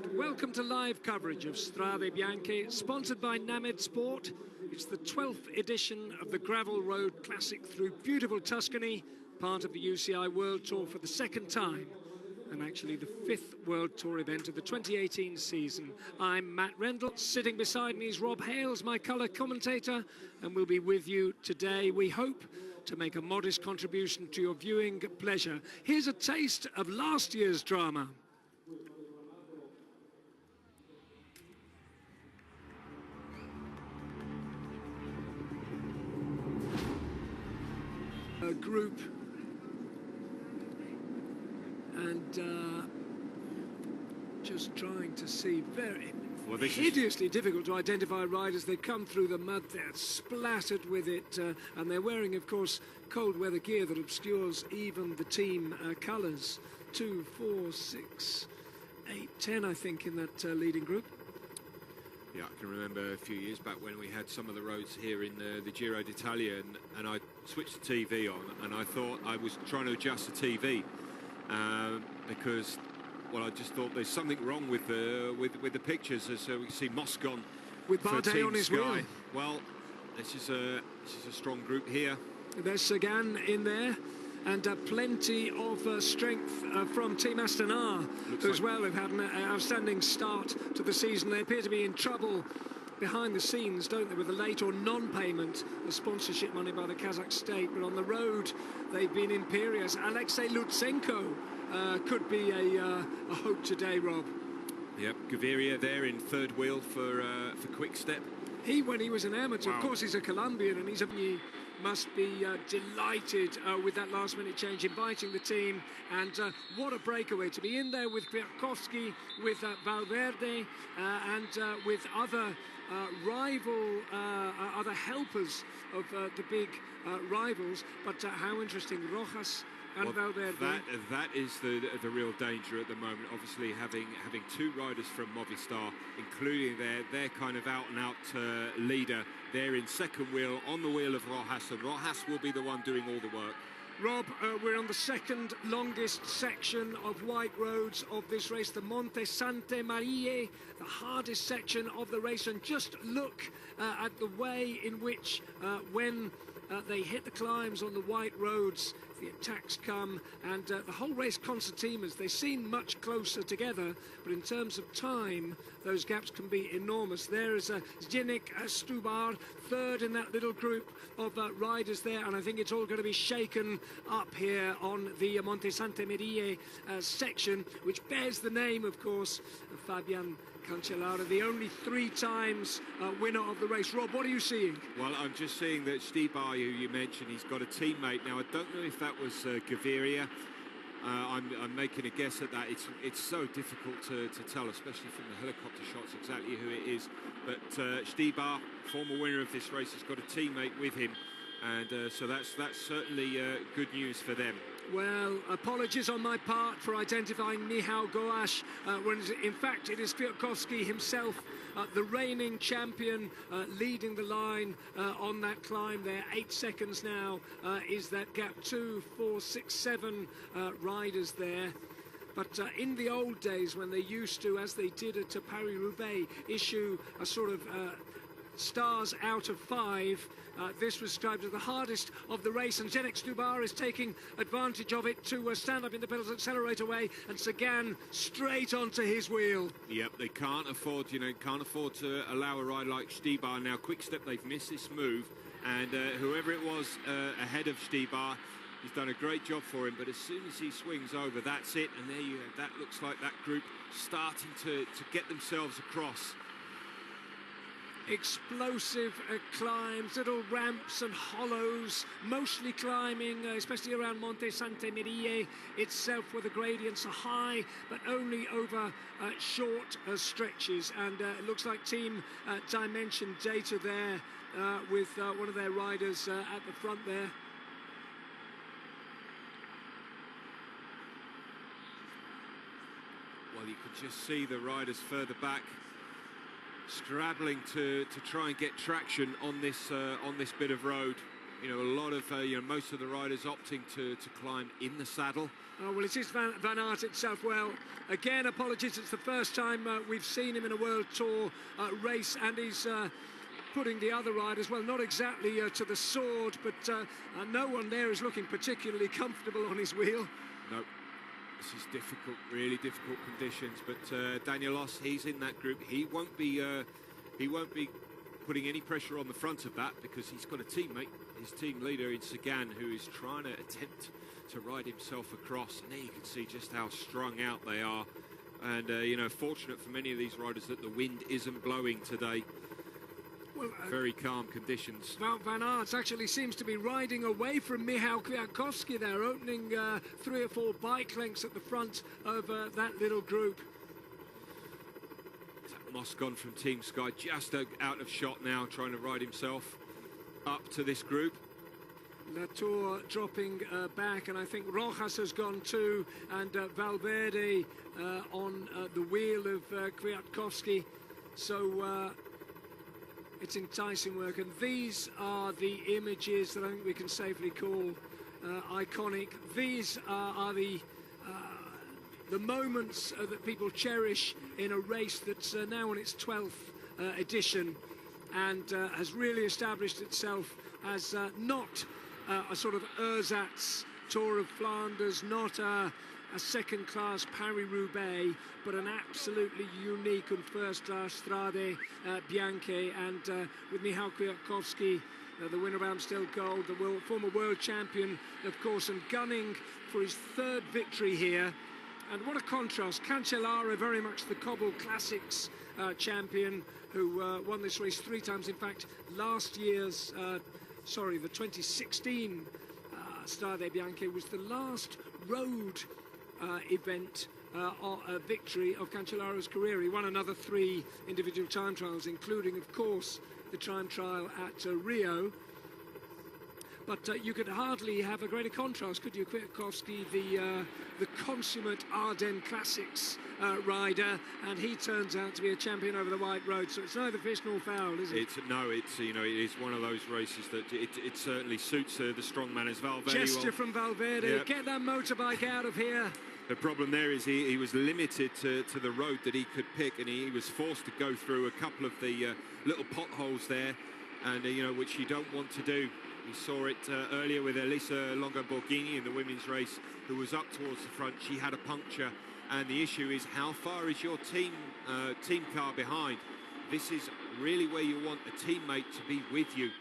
and welcome to live coverage of Strade Bianche, sponsored by Named Sport. It's the 12th edition of the Gravel Road Classic through beautiful Tuscany, part of the UCI World Tour for the second time, and actually the 5th World Tour event of the 2018 season. I'm Matt Rendell. Sitting beside me is Rob Hales, my colour commentator, and we'll be with you today, we hope, to make a modest contribution to your viewing pleasure. Here's a taste of last year's drama. A group and just trying to see very hideously difficult to identify riders. They come through the mud, they're splattered with it, and they're wearing, of course, cold weather gear that obscures even the team colours. 2, 4, 6, 8, 10, I think, in that leading group. Yeah, I can remember a few years back when we had some of the roads here in the Giro d'Italia, and I switched the TV on, and I thought I was trying to adjust the TV because, well, I just thought there's something wrong with the pictures, as we see Moscon with BARDET on his wheel. Well, this is a strong group here. There's Sagan in there. And plenty of strength from Team Astana as well, who've had an outstanding start to the season. They appear to be in trouble behind the scenes, don't they, with the late or non-payment of sponsorship money by the Kazakh state. But on the road, they've been imperious. Alexei Lutsenko could be a hope today, Rob. Yep, Gaviria there in third wheel for Quick Step. When he was an amateur, of course, he's a Colombian, and he must be delighted with that last-minute change, inviting the team. And what a breakaway to be in there with Kwiatkowski, with Valverde, and with other other helpers of the big rivals. But how interesting, Rojas and Valverde. That is the real danger at the moment. Obviously, having two riders from Movistar, including their kind of out-and-out leader, there in second wheel, on the wheel of Rojas, and Rojas will be the one doing all the work. Rob, we're on the second longest section of white roads of this race, the Monte Sante Marie, the hardest section of the race. And just look at the way in which when they hit the climbs on the white roads, the attacks come, and the whole race concertinas, they seem much closer together, but in terms of time, those gaps can be enormous. There is Zdeněk Stubar, third in that little group of riders there, and I think it's all going to be shaken up here on the Monte Sante Marie section, which bears the name, of course, of Fabian Cancellara, the only 3 times winner of the race. Rob, what are you seeing? Well, I'm just seeing that Stibar, who you mentioned, he's got a teammate. Now, I don't know if that was Gaviria. I'm making a guess at that. It's so difficult to tell, especially from the helicopter shots, exactly who it is. But Stibar, former winner of this race, has got a teammate with him. And so that's certainly good news for them. Well, apologies on my part for identifying Michał Gołasz, when in fact it is Kwiatkowski himself, the reigning champion, leading the line on that climb there. 8 seconds now is that gap. 2, 4, 6, 7 riders there. But in the old days, when they used to, as they did at Paris-Roubaix, issue a sort of stars out of 5, this was described as the hardest of the race, and Zdeněk Stubar is taking advantage of it to stand up in the pedals, accelerate away, and Sagan straight onto his wheel. Yep, they can't afford to allow a ride like Stibar. Now, Quick Step, they've missed this move, and whoever it was ahead of Stibar, he's done a great job for him, but as soon as he swings over, that's it, and there you have, that looks like that group starting to get themselves across. Explosive climbs, little ramps and hollows, mostly climbing, especially around Monte Sante Marie itself, where the gradients are high, but only over short stretches. And it looks like Team Dimension Data there with one of their riders at the front there. Well, you can just see the riders further back scrabbling to try and get traction on this bit of road. You know, a lot of, most of the riders opting to climb in the saddle. Oh, well, it is Van Aert itself. Well, again, apologies, it's the first time we've seen him in a World Tour race, and he's putting the other riders, well, not exactly to the sword, but no one there is looking particularly comfortable on his wheel. No, this is difficult, really difficult conditions, but Daniel Oss, he's in that group. He won't be putting any pressure on the front of that, because he's got a teammate, his team leader in Sagan, who is trying to attempt to ride himself across. And there you can see just how strung out they are. And, fortunate for many of these riders that the wind isn't blowing today. Well, very calm conditions. Van Aert actually seems to be riding away from Michał Kwiatkowski there, opening 3 or 4 bike lengths at the front of that little group. Moscon from Team Sky just out of shot now, trying to ride himself up to this group. Lotto dropping back, and I think Rojas has gone too, and Valverde on the wheel of Kwiatkowski. So it's enticing work, and these are the images that I think we can safely call iconic. These are the moments that people cherish in a race that's now on its 12th edition, and has really established itself as not a sort of ersatz Tour of Flanders, not a second-class Paris-Roubaix, but an absolutely unique and first-class Strade Bianche. And with Michał Kwiatkowski, the winner of Amstel Gold, the former world champion, of course, and gunning for his 3rd victory here. And what a contrast. Cancellara, very much the Cobble Classics champion, who won this race 3 times. In fact, last year's, the 2016 Strade Bianche was the last road event victory of Cancellara's career. He won another 3 individual time trials, including, of course, the time trial at Rio. But you could hardly have a greater contrast, could you? Kwiatkowski, the consummate Ardennes Classics rider, and he turns out to be a champion over the white road. So it's neither fish nor fowl, is it? It is one of those races that it certainly suits the strongman as Valverde. Gesture from Valverde. Yep. Get that motorbike out of here. The problem there is he was limited to the road that he could pick, and he was forced to go through a couple of the little potholes there, and which you don't want to do. We saw it earlier with Elisa Longo-Borghini in the women's race, who was up towards the front. She had a puncture, and the issue is, how far is your team car behind? This is really where you want a teammate to be with you,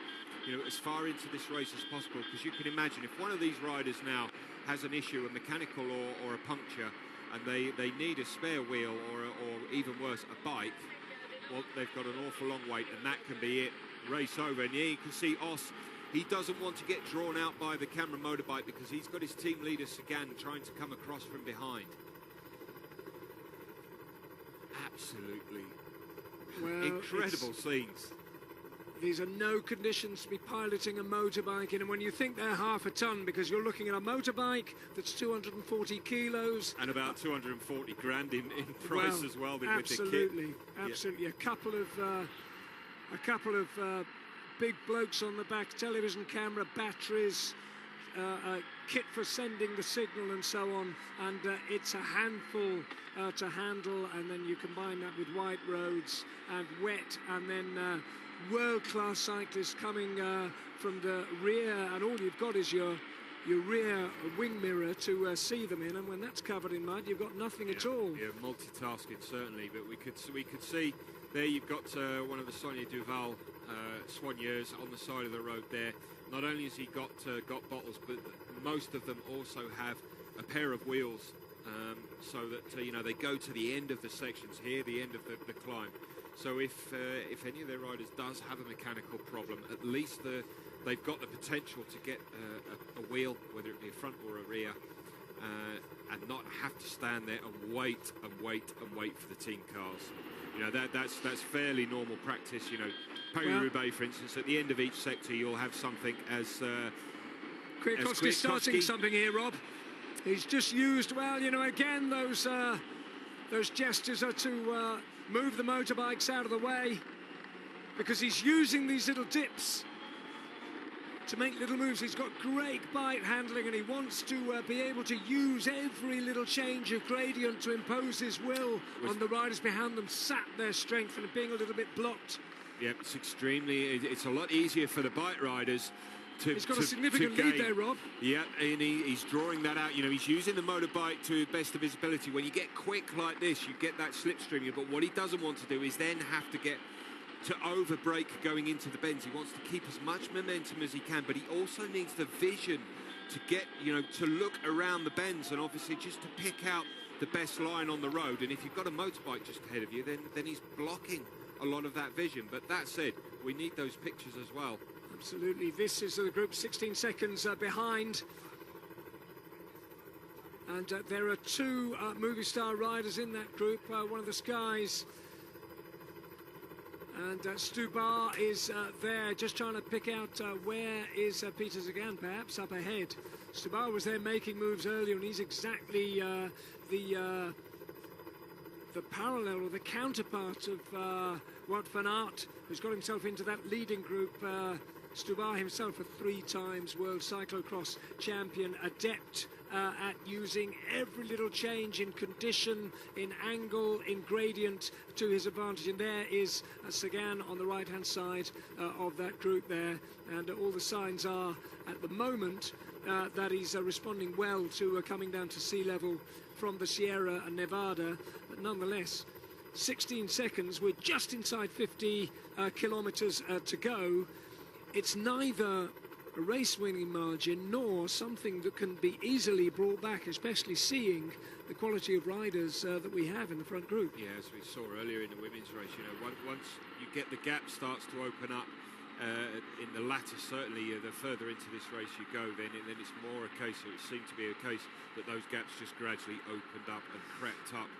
as far into this race as possible, because you can imagine if one of these riders now has an issue, a mechanical or a puncture, and they need a spare wheel or even worse, a bike, well, they've got an awful long wait, and that can be it. Race over. And here you can see Oss. He doesn't want to get drawn out by the camera motorbike, because he's got his team leader Sagan trying to come across from behind. Absolutely incredible scenes. These are no conditions to be piloting a motorbike in, and when you think they're half a ton, because you're looking at a motorbike that's 240 kilos. And about 240 grand in price as well. Absolutely, absolutely. Yeah. A couple of big blokes on the back, television camera, batteries, kit for sending the signal and so on, and it's a handful to handle, and then you combine that with white roads and wet, and then world-class cyclists coming from the rear, and all you've got is your rear wing mirror to see them in, and when that's covered in mud, you've got nothing at all. Yeah, multitasking certainly, but we could see there you've got one of the Sonia Duval soigneurs on the side of the road there. Not only has he got bottles, but most of them also have a pair of wheels, so that they go to the end of the sections here, the end of the climb. So if any of their riders does have a mechanical problem, at least they've got the potential to get a wheel, whether it be a front or a rear, and not have to stand there and wait for the team cars. That's fairly normal practice. Paris-Roubaix, for instance, at the end of each sector, you'll have something as Kwiatkowski's starting something here, Rob. He's just used, again, those gestures are to move the motorbikes out of the way, because he's using these little dips to make little moves. He's got great bite handling, and he wants to be able to use every little change of gradient to impose his will on the riders behind them, sap their strength and being a little bit blocked. Yep, it's a lot easier for the bike riders to He's got a significant lead there, Rob. Yeah, and he's drawing that out. You know, he's using the motorbike to the best of his ability. When you get quick like this, you get that slipstream. But what he doesn't want to do is then have to get to overbrake going into the bends. He wants to keep as much momentum as he can, but he also needs the vision to get, you know, to look around the bends and obviously just to pick out the best line on the road. And if you've got a motorbike just ahead of you, then he's blocking a lot of that vision. But that said, we need those pictures as well. Absolutely. This is the group 16 seconds behind. And there are two movie star riders in that group. One of the Skies. And Stubar is there, just trying to pick out where is Peter Sagan, perhaps up ahead. Stubar was there making moves earlier, and he's exactly the parallel or the counterpart of Wout van Aert, who's got himself into that leading group. Stubar himself, a 3 times world cyclocross champion, adept at using every little change in condition, in angle, in gradient to his advantage. And there is Sagan on the right-hand side of that group there. And all the signs are, at the moment, that he's responding well to coming down to sea level from the Sierra Nevada. But nonetheless, 16 seconds, we're just inside 50 kilometers to go. It's neither a race-winning margin nor something that can be easily brought back, especially seeing the quality of riders that we have in the front group. Yeah, as we saw earlier in the women's race, you know, once you get the gap starts to open up in the latter, certainly the further into this race you go, then it's more a case, or it seemed to be a case, that those gaps just gradually opened up and crept up.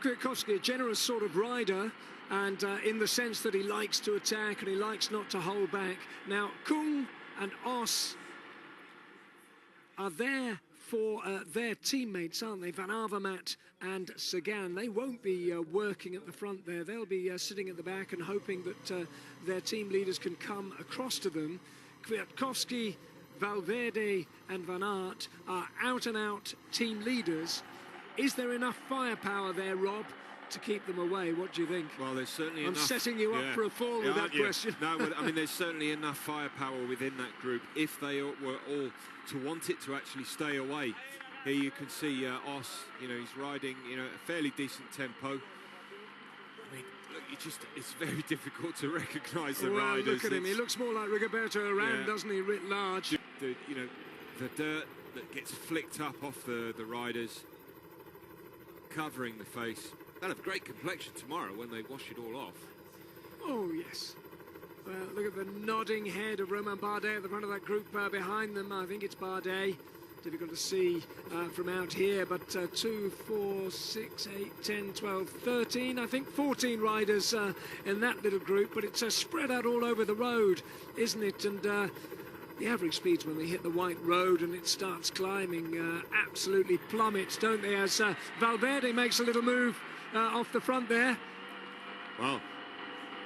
Kwiatkowski, a generous sort of rider, and in the sense that he likes to attack and he likes not to hold back. Now, Kung and Os are there for their teammates, aren't they? Van Avermaet and Sagan. They won't be working at the front there. They'll be sitting at the back and hoping that their team leaders can come across to them. Kwiatkowski, Valverde and Van Aert are out-and-out team leaders. Is there enough firepower there, Rob, to keep them away? What do you think? Well, there's certainly enough. I'm setting you up for a fall with that question. No, but, I mean, there's certainly enough firepower within that group if they were all to want it to actually stay away. Here you can see Os, you know, he's riding, you know, a fairly decent tempo. I mean, look, it's very difficult to recognise the riders. Look at him. He looks more like Rigoberto Urán, doesn't he, writ large? You know, the dirt that gets flicked up off the riders, covering the face. They'll have great complexion tomorrow when they wash it all off. Oh, yes. Well, look at the nodding head of Romain Bardet at the front of that group behind them. I think it's Bardet. Difficult to see from out here, but 2, 4, 6, 8, 10, 12, 13, I think 14 riders in that little group, but it's spread out all over the road, isn't it? And the average speeds when they hit the white road and it starts climbing absolutely plummets, don't they? As Valverde makes a little move off the front there. Well,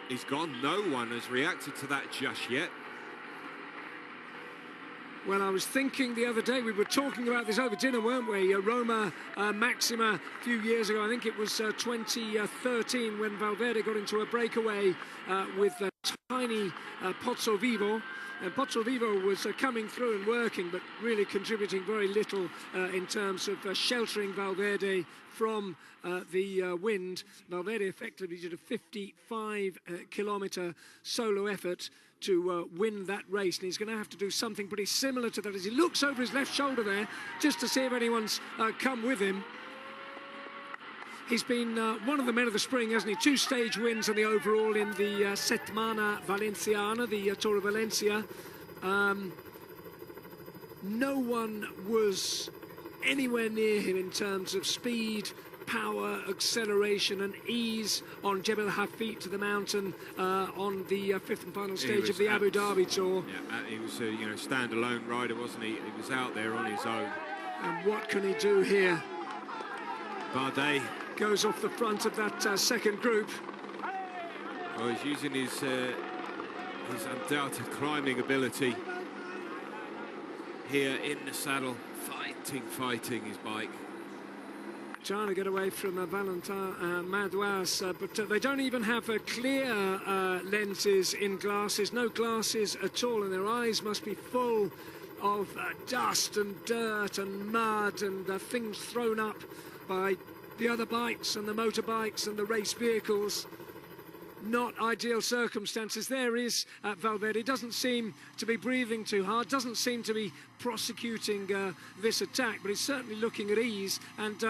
he's gone. No one has reacted to that just yet. Well, I was thinking the other day, we were talking about this over dinner, weren't we? Roma Maxima a few years ago, I think it was 2013, when Valverde got into a breakaway with tiny Pozzo Vivo. And Pozzo Vivo was coming through and working, but really contributing very little in terms of sheltering Valverde from the wind. Valverde effectively did a 55-kilometre solo effort to win that race, and he's going to have to do something pretty similar to that as he looks over his left shoulder there just to see if anyone's come with him. He's been one of the men of the spring, hasn't he? 2 stage wins in the overall in the Setmana Valenciana, the Tour of Valencia. No one was anywhere near him in terms of speed, power, acceleration and ease on Jebel Hafid to the mountain on the 5th and final stage of the Abu Dhabi Tour. Yeah, he was a standalone rider, wasn't he? He was out there on his own. And what can he do here? Bardet goes off the front of that second group. Well, he's using his undoubted climbing ability here in the saddle, fighting his bike. Trying to get away from Valentin Madouas, but they don't even have clear lenses in glasses, no glasses at all, and their eyes must be full of dust and dirt and mud and things thrown up by the other bikes and the motorbikes and the race vehicles. Not ideal circumstances. There is Valverde. Doesn't seem to be breathing too hard, doesn't seem to be prosecuting this attack, but he's certainly looking at ease. And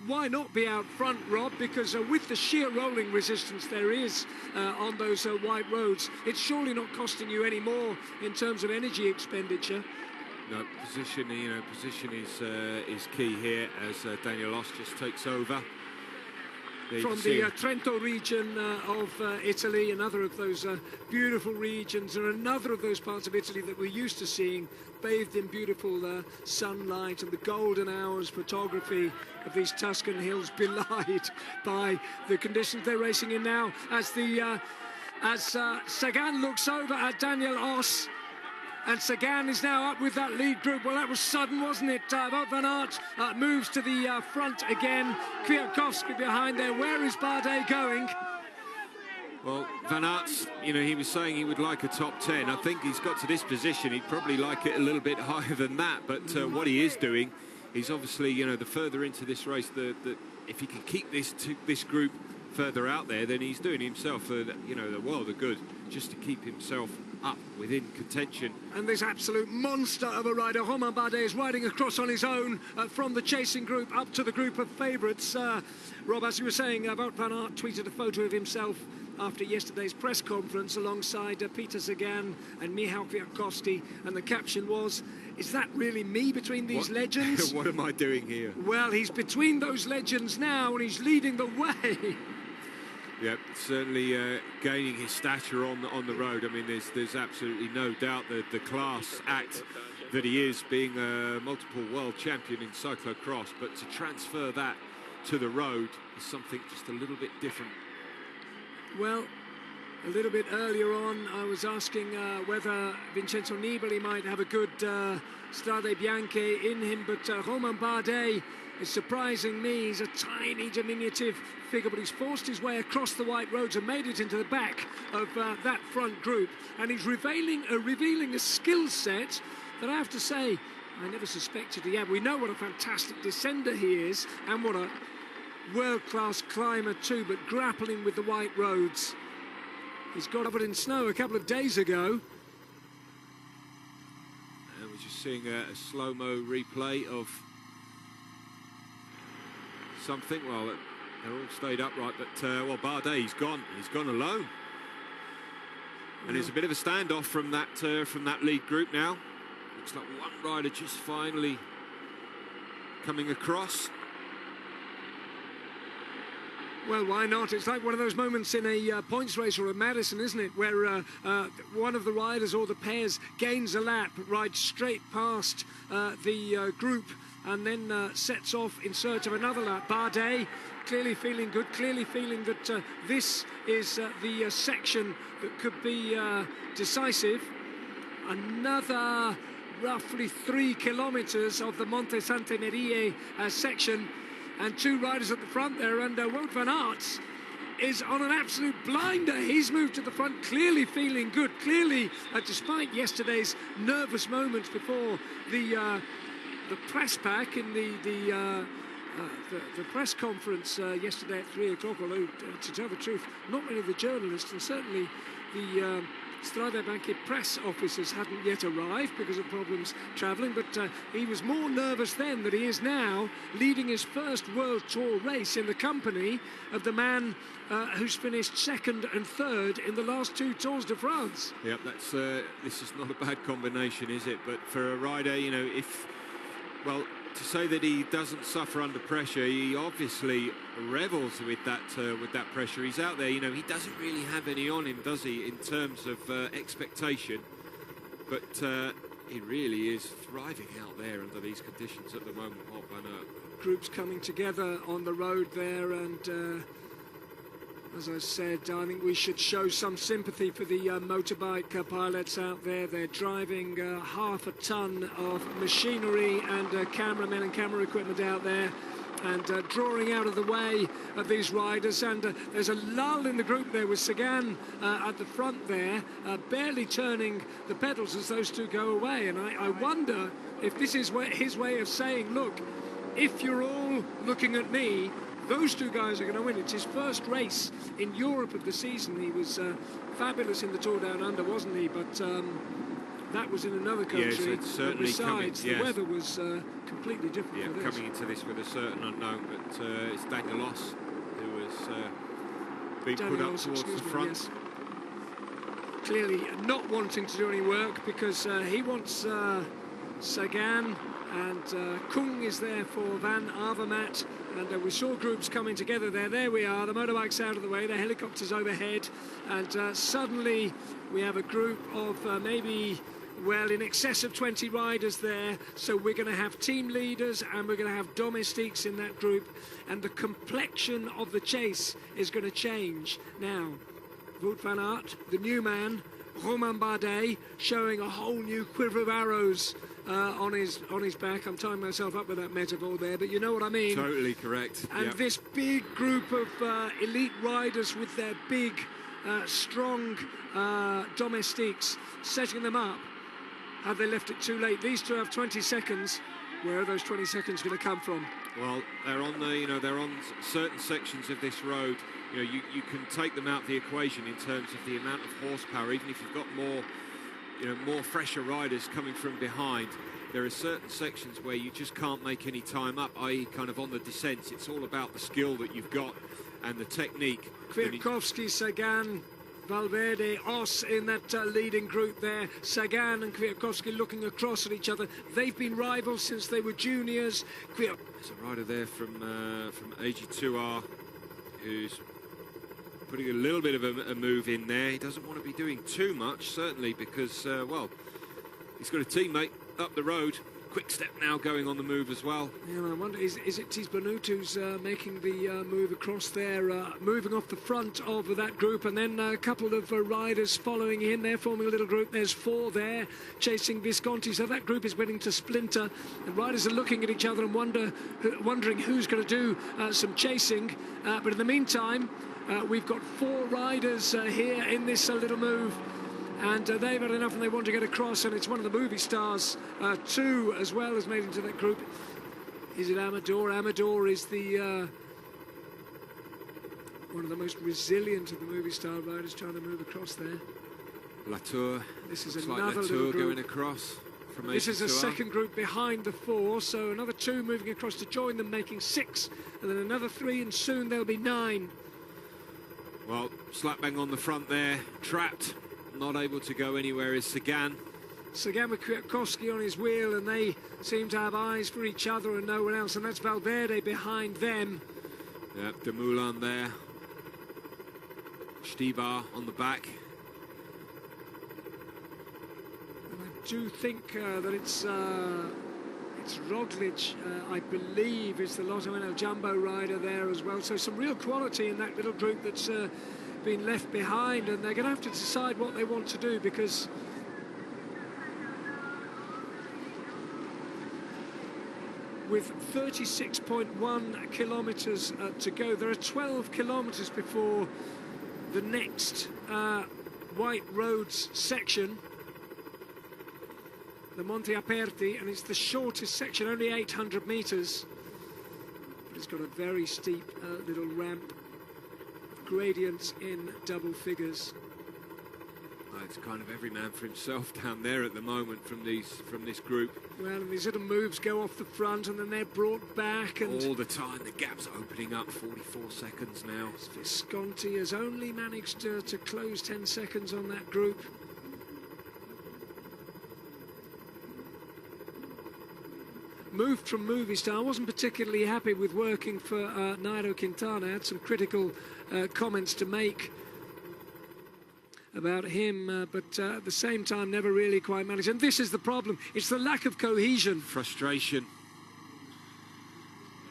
why not be out front, Rob? Because with the sheer rolling resistance there is on those white roads, it's surely not costing you any more in terms of energy expenditure. No, position is key here as Daniel Oss just takes over. From the Trento region of Italy, another of those beautiful regions, and another of those parts of Italy that we're used to seeing bathed in beautiful sunlight and the golden hours photography of these Tuscan hills, belied by the conditions they're racing in now. As Sagan looks over at Daniel Oss, and Sagan is now up with that lead group. Well, that was sudden, wasn't it? Wout van Aert moves to the front again. Kwiatkowski behind there. Where is Bardet going? Well, Van Aert's, you know, he was saying he would like a top 10. I think he's got to this position, he'd probably like it a little bit higher than that. But what he is doing, he's obviously, you know, the further into this race, if he can keep this group further out there, then he's doing himself, you know, the world of good, just to keep himself up within contention. And this absolute monster of a rider, Romain Bardet, is riding across on his own from the chasing group up to the group of favourites. Rob, as you were saying, Wout van Aert tweeted a photo of himself after yesterday's press conference alongside Peter Sagan and Michał Kwiatkowski, and the caption was, "Is that really me between these legends?" What am I doing here? Well, he's between those legends now and he's leading the way. Yeah, certainly gaining his stature on the road. I mean, there's absolutely no doubt that the class act that he is, being a multiple world champion in cyclocross, but to transfer that to the road is something just a little bit different. Well, a little bit earlier on, I was asking whether Vincenzo Nibali might have a good Strade Bianche in him, but Romain Bardet is surprising me. He's a tiny, diminutive figure, but he's forced his way across the white roads and made it into the back of that front group. And he's revealing a skill set that I have to say, I never suspected he had. We know what a fantastic descender he is, and what a world-class climber too, but grappling with the white roads. He's got covered in snow a couple of days ago. And we're just seeing a slow-mo replay of something. Well, they're all stayed upright, but well, Bardet, he's gone alone. And it's a bit of a standoff from that lead group now. Looks like one rider just finally coming across. Well, why not? It's like one of those moments in a points race or a marathon, isn't it, where one of the riders or the pairs gains a lap, rides straight past the group, and then sets off in search of another lap. Bardet clearly feeling good, clearly feeling that this is the section that could be decisive. Another roughly 3 kilometres of the Monte Sante Marie section, and two riders at the front there, and Wout van Aert is on an absolute blinder. He's moved to the front, clearly feeling good, clearly, despite yesterday's nervous moments before the press pack in the press conference yesterday at 3 o'clock, although, to tell the truth, not many of the journalists, and certainly the Strade Bianche press officers hadn't yet arrived because of problems travelling, but he was more nervous then than he is now, leading his first World Tour race in the company of the man who's finished second and third in the last 2 Tours de France. Yep, that's this is not a bad combination, is it? But for a rider, you know, well, to say that he doesn't suffer under pressure, he obviously revels with that pressure. He's out there, you know, he doesn't really have any on him, does he, in terms of expectation? But he really is thriving out there under these conditions at the moment, Wout van Aert. Groups coming together on the road there, and As I said, I think we should show some sympathy for the motorbike pilots out there. They're driving half a ton of machinery and cameramen and camera equipment out there, and drawing out of the way of these riders. And there's a lull in the group there with Sagan at the front there, barely turning the pedals as those two go away. And I wonder if this is his way of saying, look, if you're all looking at me, those two guys are going to win. It's his first race in Europe of the season. He was fabulous in the Tour Down Under, wasn't he? But that was in another country. Yes, it's certainly besides, coming, yes. The weather was completely different. Yeah, for this. coming into this with a certain unknown, but it's Danielos who has been put up towards the front. Yes. Clearly not wanting to do any work, because he wants Sagan, and Kung is there for Van Avermaet. And we saw groups coming together there. There we are, the motorbike's out of the way, the helicopter's overhead, and suddenly we have a group of maybe, well, in excess of 20 riders there. So we're going to have team leaders and we're going to have domestiques in that group, and the complexion of the chase is going to change. Now, Wout van Aert, the new man, Romain Bardet, showing a whole new quiver of arrows on his back. I'm tying myself up with that metaphor there, but you know what I mean. Totally correct. And yep. This big group of elite riders with their big, strong domestiques, setting them up. Have they left it too late? These two have 20 seconds. Where are those 20 seconds going to come from? Well, they're on they're on certain sections of this road. You can take them out of the equation in terms of the amount of horsepower, even if you've got more fresher riders coming from behind. There are certain sections where you just can't make any time up, i.e. kind of on the descents. It's all about the skill that you've got and the technique. Kwiatkowski, Sagan, Valverde, Os in that leading group there. Sagan and Kwiatkowski looking across at each other. They've been rivals since they were juniors. There's a rider there from AG2R who's putting a little bit of a move in there. He doesn't want to be doing too much, certainly, because, well, he's got a teammate up the road. Quick step now going on the move as well. Yeah, I wonder, is it BENOOT who's making the move across there, moving off the front of that group, and then a couple of riders following him. They're forming a little group. There's four there chasing Visconti, so that group is beginning to splinter, and riders are looking at each other and wondering who's going to do some chasing. But in the meantime, we've got four riders here in this little move, and they've had enough and they want to get across, and it's one of the movie stars, two as well, has made into that group. Is it Amador? Amador is the one of the most resilient of the movie star riders trying to move across there. Latour. This is another another little little group going across. From this is a second group behind the four, so another two moving across to join them, making 6, and then another 3, and soon there'll be 9. Well, slap bang on the front there, trapped, not able to go anywhere is Sagan. Sagan with Kwiatkowski on his wheel, and they seem to have eyes for each other and no one else, and that's Valverde behind them. Yeah, De Moulin there. Stibar on the back. And I do think that it's Roglic, I believe, is the Lotto NL Jumbo rider there as well. So some real quality in that little group that's been left behind, and they're going to have to decide what they want to do, because with 36.1 kilometres to go, there are 12 kilometres before the next white roads section, the Monte Aperti, and it's the shortest section, only 800 metres, but it's got a very steep little ramp, gradients in double figures. It's kind of every man for himself down there at the moment from this group. Well, and these little moves go off the front and then they're brought back, and all the time the gap's opening up. 44 seconds now. Visconti has only managed to close 10 seconds on that group. Moved from movie star, wasn't particularly happy with working for Nairo Quintana. Had some critical comments to make about him, but at the same time never really quite managed. And this is the problem, it's the lack of cohesion. Frustration.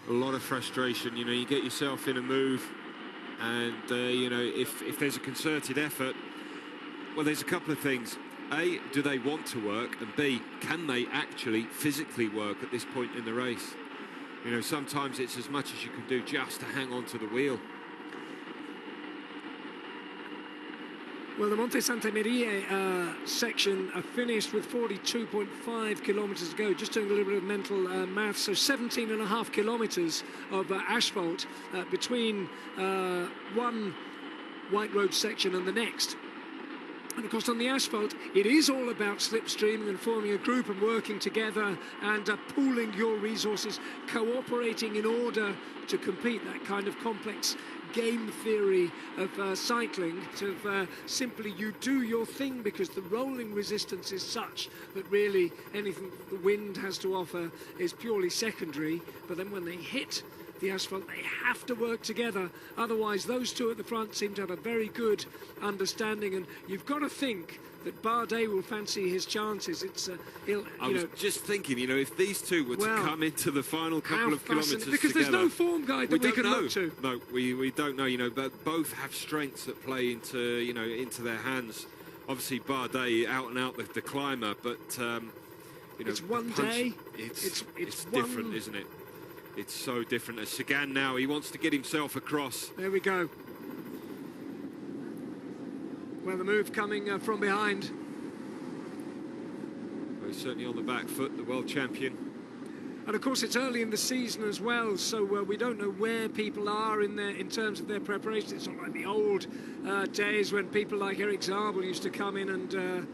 A lot of frustration. You know, you get yourself in a move And, you know, if there's a concerted effort, well, there's a couple of things. A, do they want to work? And B, can they actually physically work at this point in the race? You know, sometimes it's as much as you can do just to hang on to the wheel. Well, the Monte Santa Maria section finished with 42.5 kilometres to go, just doing a little bit of mental math. So 17.5 kilometres of asphalt between one white road section and the next. And of course, on the asphalt, it is all about slipstreaming and forming a group and working together and pooling your resources, cooperating in order to compete. That kind of complex game theory of cycling, of simply you do your thing, because the rolling resistance is such that really anything the wind has to offer is purely secondary. But then when they hit the asphalt, they have to work together. Otherwise, those two at the front seem to have a very good understanding, and you've got to think that Bardet will fancy his chances. It's I was just thinking, you know, if these two were to come into the final couple of kilometres because together, there's no form guide that we can look to. No, we don't know. You know, but both have strengths that play into, you know, into their hands. Obviously, Bardet out and out the climber, but you know, it's one day. It's different, isn't it? It's so different. As Sagan now, he wants to get himself across. There we go. Well, the move coming from behind. Well, he's certainly on the back foot, the world champion. And of course, it's early in the season as well, so we don't know where people are in terms of their preparation. It's not like the old days when people like Eric Zabel used to come in and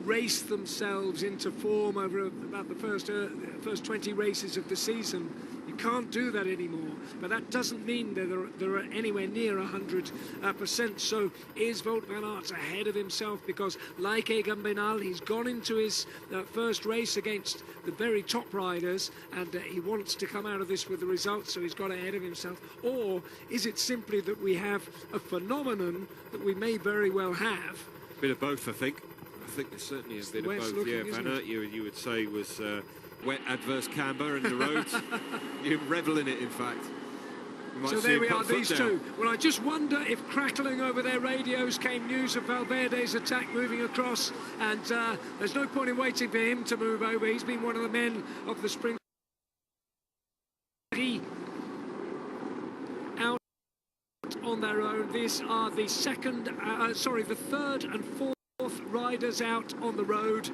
race themselves into form over about the first 20 races of the season. You can't do that anymore, but that doesn't mean that they're anywhere near 100%. So is Wout van Aert ahead of himself? Because like Egan Bernal, he's gone into his first race against the very top riders, and he wants to come out of this with the results, so he's got ahead of himself. Or is it simply that we have a phenomenon that we may very well have? A bit of both, I think. I think there's certainly a bit of both. Looking, Van Aert, you would say, was wet adverse camber in the roads. You revel in it, in fact. So there we are, these two. Well, I just wonder if crackling over their radios came news of Valverde's attack moving across, and there's no point in waiting for him to move over. He's been one of the men of the sprint. Out on their own. These are the the third and fourth riders out on the road.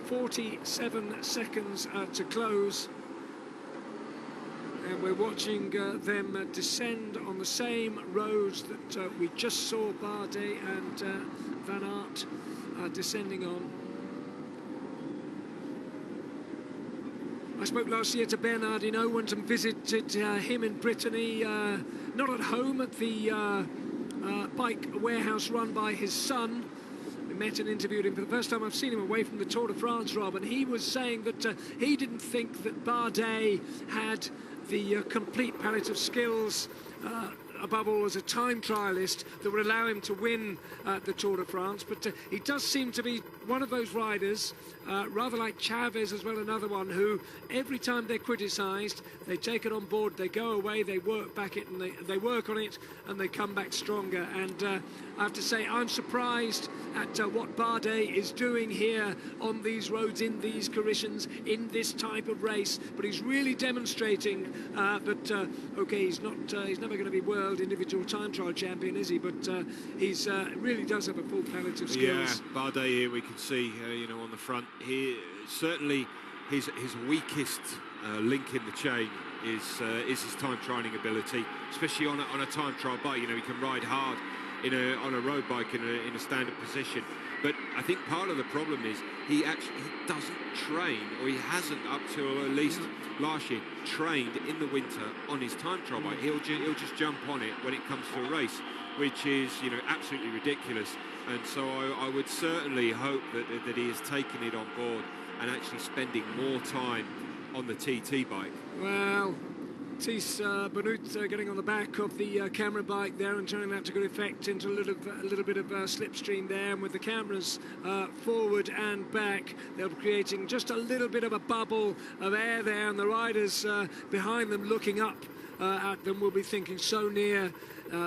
.47 seconds to close, and we're watching them descend on the same roads that we just saw Bardet and Van Aert descending on. I spoke last year to Bernard in Owens and visited him in Brittany, not at home at the bike warehouse run by his son. We met and interviewed him for the first time. I've seen him away from the Tour de France, Rob, and he was saying that he didn't think that Bardet had the complete palette of skills, above all as a time trialist, that would allow him to win the Tour de France. But he does seem to be one of those riders, rather like Chavez as well, another one who every time they're criticised, they take it on board, they go away, they work back it, and they work on it, and they come back stronger. And I have to say, I'm surprised at what Bardet is doing here on these roads, in these conditions, in this type of race. But he's really demonstrating that, okay, he's never going to be world individual time trial champion, is he? But he's really does have a full palette of skills. Yeah, Bardet here we can see, you know, on the front. He certainly his weakest link in the chain is his time trialing ability, especially on a time trial bike. You know, he can ride hard on a road bike in a standard position. But I think part of the problem is he doesn't train, or he hasn't up to at least last year trained in the winter on his time trial bike. He'll just jump on it when it comes to a race, which is, you know, absolutely ridiculous. And so I would certainly hope that he has taken it on board and actually spending more time on the TT bike. Well, Tiesj BENOOT getting on the back of the camera bike there and turning that to good effect into a little bit of slipstream there, and with the cameras forward and back, they're creating just a little bit of a bubble of air there, and the riders behind them looking up at them will be thinking so near,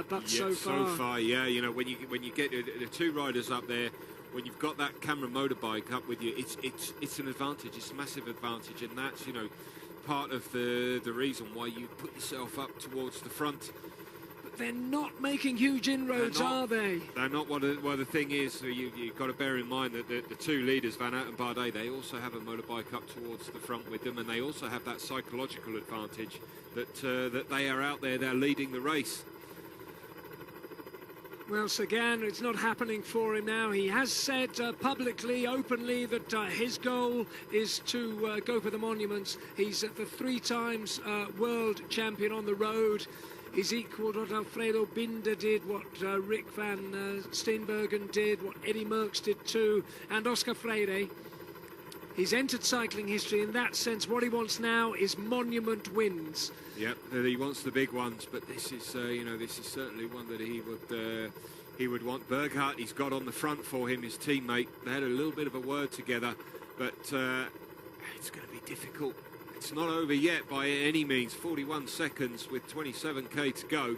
but so far. Yeah, you know, when you get the two riders up there, when you've got that camera motorbike up with you, it's an advantage. It's a massive advantage, and that's, you know, part of the reason why you put yourself up towards the front. But they're not making huge inroads, are they? They're not. Well, the thing is, you've got to bear in mind that the two leaders, Van Aert and Bardet, they also have a motorbike up towards the front with them, and they also have that psychological advantage that they are out there, they're leading the race. Well, Sagan, it's not happening for him now. He has said publicly, openly, that his goal is to go for the monuments. He's the 3 times world champion on the road. He's equalled what Alfredo Binda did, what Rick van Steenbergen did, what Eddy Merckx did too, and Oscar Freire. He's entered cycling history in that sense. What he wants now is monument wins. Yep, he wants the big ones, but this is, you know, this is certainly one that he would want. Berghardt, he's got on the front for him, his teammate. They had a little bit of a word together, but it's going to be difficult. It's not over yet by any means. 41 seconds with 27k to go.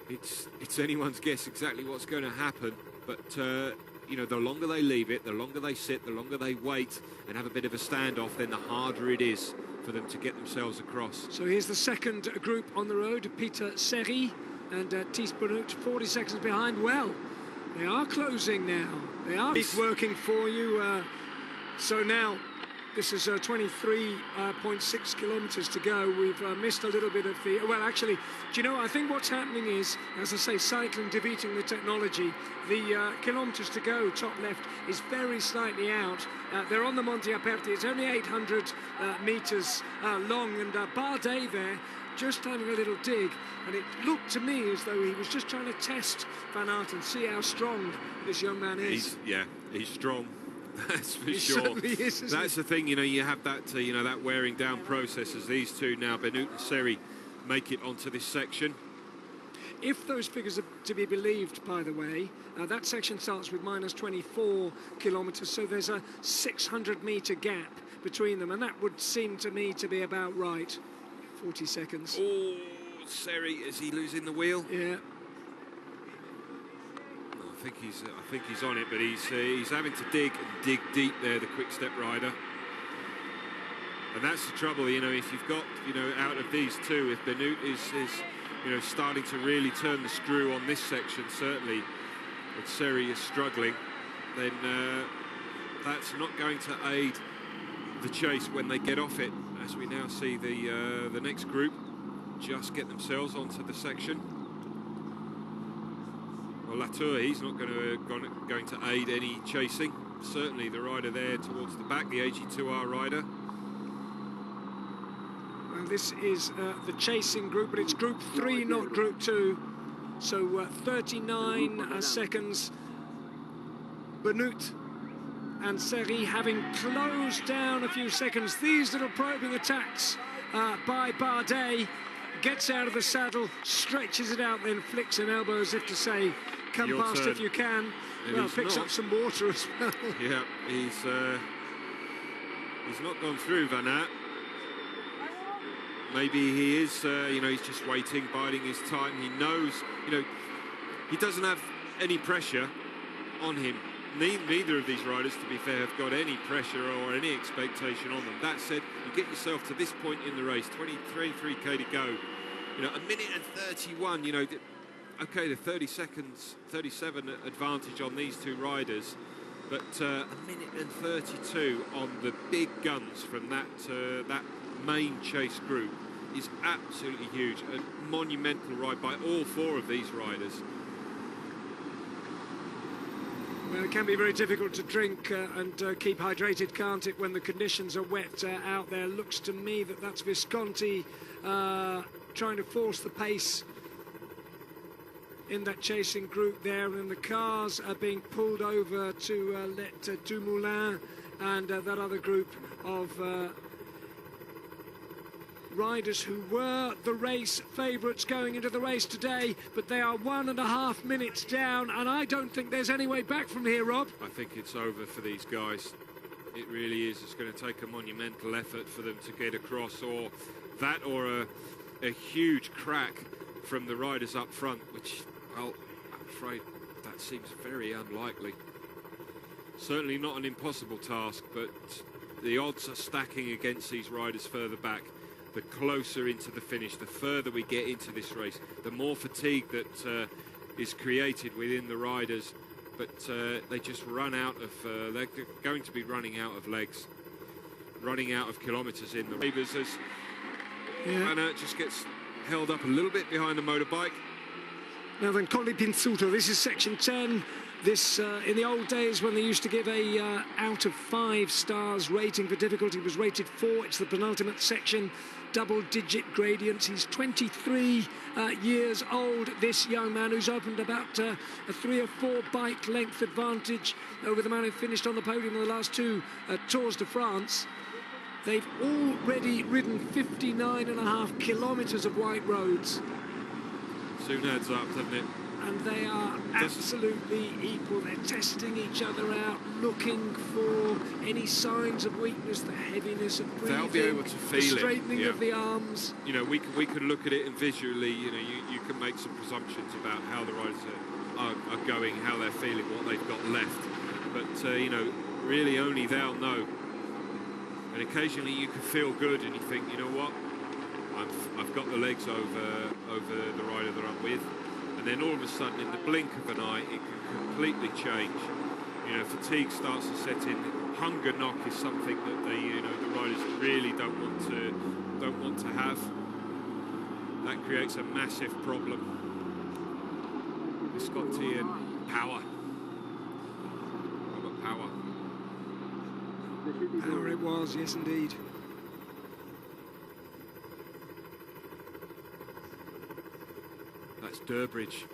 It's anyone's guess exactly what's going to happen, but you know, the longer they leave it, the longer they sit, the longer they wait and have a bit of a standoff, then the harder it is for them to get themselves across. So here's the second group on the road, Peter Serry and Tiesj BENOOT 40 seconds behind. Well, they are closing now. They are working for you. So now, this is 23.6 kilometres to go. We've missed a little bit of the... Well, actually, do you know, I think what's happening is, as I say, cycling defeating the technology. The kilometres to go, top left, is very slightly out. They're on the Monte Aperti. It's only 800 metres long, and Bardet there just having a little dig. And it looked to me as though he was just trying to test Van Aert and see how strong this young man is. He's strong. That's for He sure. certainly is, isn't That's he? the thing, you know, you have that, you know, that wearing down process as these two now, BENOOT and Serry, make it onto this section. If those figures are to be believed, by the way, that section starts with minus 24 kilometres, so there's a 600-metre gap between them, and that would seem to me to be about right. 40 seconds. Oh, Serry, is he losing the wheel? Yeah. I think he's on it, but he's having to dig deep there, the quick step rider. And that's the trouble, you know, if you've got, you know, out of these two, if BENOOT is you know, starting to really turn the screw on this section, certainly, if Serry is struggling, then that's not going to aid the chase when they get off it, as we now see the next group just get themselves onto the section. Well, Latour, he's not going to aid any chasing. Certainly the rider there towards the back, the AG2R rider. Well, this is the chasing group, but it's group 3, not group 2. So 39 seconds. BENOOT and Serry having closed down a few seconds. These little probing attacks by Bardet. Gets out of the saddle, stretches it out, then flicks an elbow as if to say, come Your past turn. if you can. And well, picks up some water as well. Yeah, he's not gone through Van Aert. Maybe he is, you know, he's just waiting, biding his time. He knows, you know, he doesn't have any pressure on him. Neither of these riders, to be fair, have got any pressure or any expectation on them. That said, you get yourself to this point in the race, 23k to go. You know, 1 minute and 31, you know, okay, the 30 seconds, 37 advantage on these two riders, but 1 minute and 32 on the big guns from that main chase group is absolutely huge. A monumental ride by all 4 of these riders. Well, it can be very difficult to drink and keep hydrated, can't it, when the conditions are wet out there. Looks to me that that's Visconti trying to force the pace in that chasing group there, and the cars are being pulled over to let Dumoulin and that other group of riders who were the race favourites going into the race today, but they are 1.5 minutes down, and I don't think there's any way back from here, Rob. I think it's over for these guys. It really is. It's going to take a monumental effort for them to get across, or that, or a huge crack from the riders up front, which, well, I'm afraid that seems very unlikely. Certainly not an impossible task, but the odds are stacking against these riders further back. The closer into the finish, the further we get into this race, the more fatigue that is created within the riders. But they just run out of, they're going to be running out of legs, running out of kilometres in the Ravers as Van Aert just gets held up a little bit behind the motorbike. Now then, Colli Pinzuto, this is section 10. This, in the old days when they used to give a out of 5 stars rating for difficulty, was rated 4. It's the penultimate section, double-digit gradients. He's 23 years old, this young man, who's opened about a 3 or 4 bike length advantage over the man who finished on the podium in the last 2 Tours de France. They've already ridden 59.5 kilometres of white roads. Soon adds up, doesn't it? And they are absolutely equal. They're testing each other out, looking for any signs of weakness, the heaviness of breathing, they'll be able to feel the straightening of the arms. You know, we can look at it and visually, you know, you can make some presumptions about how the riders are going, how they're feeling, what they've got left. But, you know, really only they'll know. And occasionally you can feel good and you think, you know what, I've got the legs over the rider that I'm with. And then all of a sudden, in the blink of an eye, it can completely change. You know, fatigue starts to set in. Hunger knock is something that the riders really don't want to have. That creates a massive problem. Visconti and power. Robert Power. Power it was, yes indeed. That's Durbridge.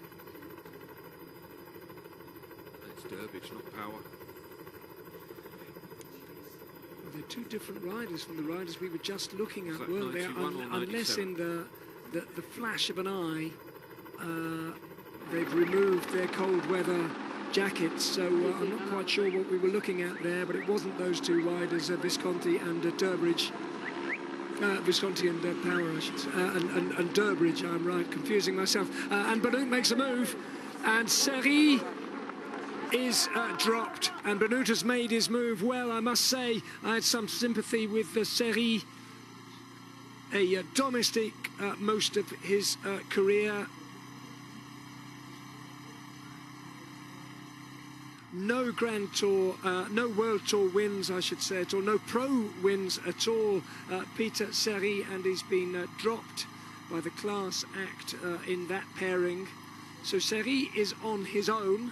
That's Durbridge, not Power. Well, they're 2 different riders from the riders we were just looking at, like weren't they? Unless in the flash of an eye, they've removed their cold weather jackets, so I'm not quite sure what we were looking at there, but it wasn't those 2 riders, Visconti and Durbridge. Visconti and Power, I should say, and Durbridge, I'm right, confusing myself. And BENOOT makes a move, and Seri is dropped, and BENOOT has made his move well. I must say, I had some sympathy with Seri, a domestic most of his career. No Grand Tour, no World Tour wins, I should say, at all. No Pro wins at all, Peter Seri, and he's been dropped by the class act in that pairing. So Seri is on his own.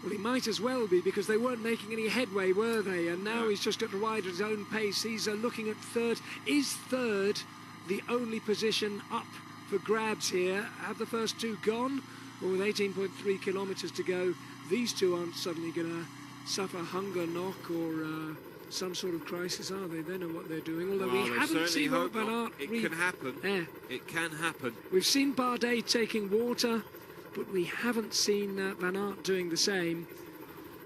Well, he might as well be, because they weren't making any headway, were they? And now he's just got to ride at his own pace. He's looking at 3rd. Is 3rd the only position up for grabs here? Have the first 2 gone? Well, with 18.3 kilometres to go, these 2 aren't suddenly going to suffer hunger knock or some sort of crisis, are they? They know what they're doing. Although we haven't seen Van Aert. It can happen. Yeah. It can happen. We've seen BARDET taking water, but we haven't seen Van Aert doing the same.